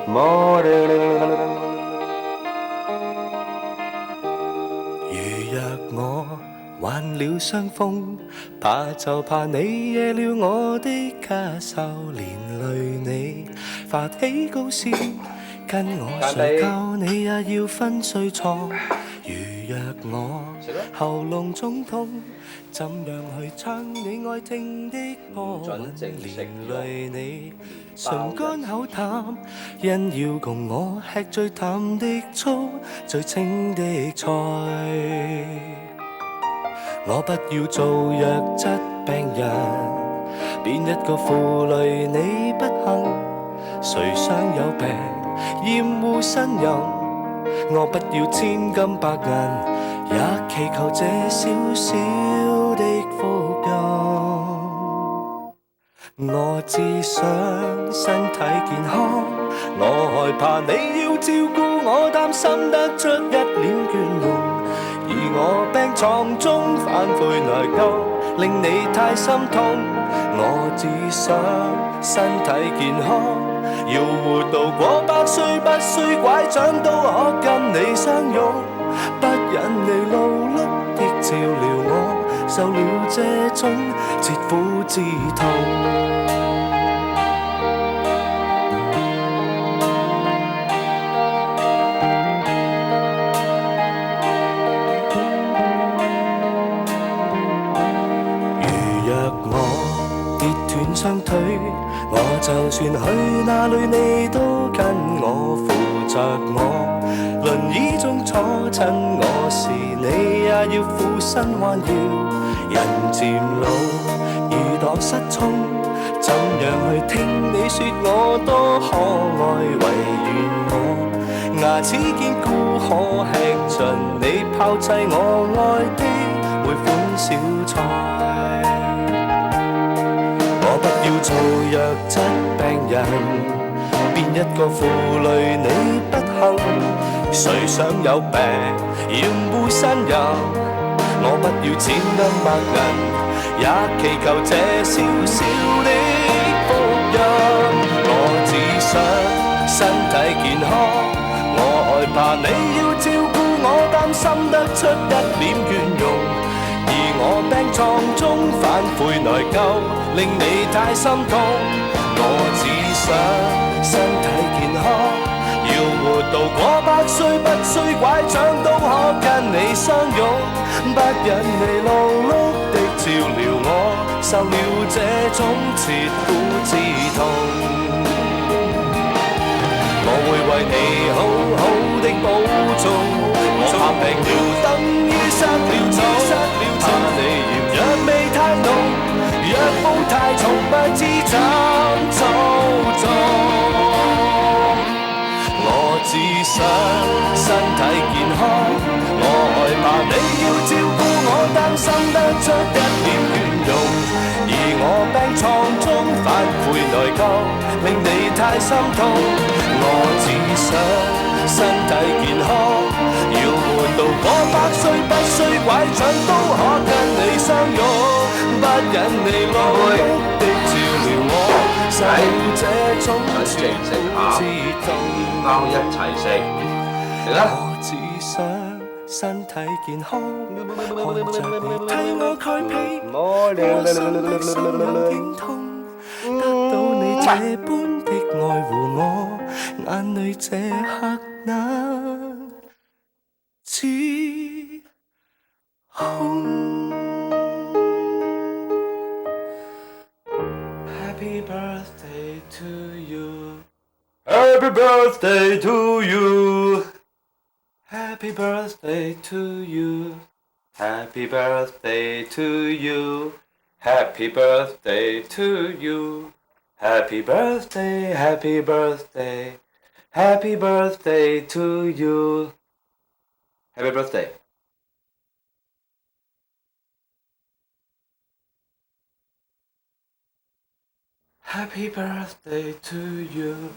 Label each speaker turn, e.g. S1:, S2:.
S1: 如若我患了傷風，怕就怕你惹了我的咳嗽，連累你發起高燒，跟我睡覺你也要分睡床。如若我喉嚨腫痛，怎樣去唱你愛聽的歌韻，連累你唇乾口淡，因要共我吃最淡的醋，最清的菜。我不要做弱質病人，變一個負累你不幸。誰想有病厭惡呻吟？我不要千金百銀，也祈求這小小的福音。我只想身體健康，我害怕你要照顧我，擔心得出一臉倦容。而我病床中反悔內疚，令你太心痛。我只想身體健康，要活到過100歲，不需拐杖都可跟你相擁。不忍你勞碌的照料我，受了這種切膚之痛。雙腿，我就算去哪裏，你都跟我扶着我。輪椅中坐親我時，你也要俯身彎腰。人漸老，耳朵失聰，怎樣去聽你說我多可愛？唯願我牙齒堅固，可吃盡你拋棄我愛的每款小菜。我不要做弱質病人，變一個負累你不幸。誰想有病厭惡呻吟？我不要千金百銀，也祈求這小小的福音。我只想身體健康，我害怕你要照顧我，擔心得出一臉倦容。而我病床中反悔內疚，令你太心痛。我只想身體健康，要活到過100歲，不需拐杖都可跟你相擁。不忍你勞碌的照料我，受了這種切膚之痛。我會為你好好的保重，我怕病了等於失了蹤。怕你嫌藥味太濃，藥布太重，不知怎操縱。我只想身體健康，我害怕你要照顧我，擔心得出一臉倦容。而我病床中反悔內疚，令你太心痛。我只想身體健康，要活到過100歲，不需拐杖都可跟你相擁。不忍你勞碌的照料我，受這種切膚之痛。
S2: 貓一齊食，嚟啦！
S1: 我只想身體健康，看着你替我蓋被，我心的心很驚痛，得到你這般的愛護我，眼淚這刻難止空。Happy birthday to you. Happy birthday to you. Happy birthday to you. Happy birthday to you. Happy birthday to you. Happy birthday, happy birthday. Happy birthday to you. Happy birthday. Happy birthday to you.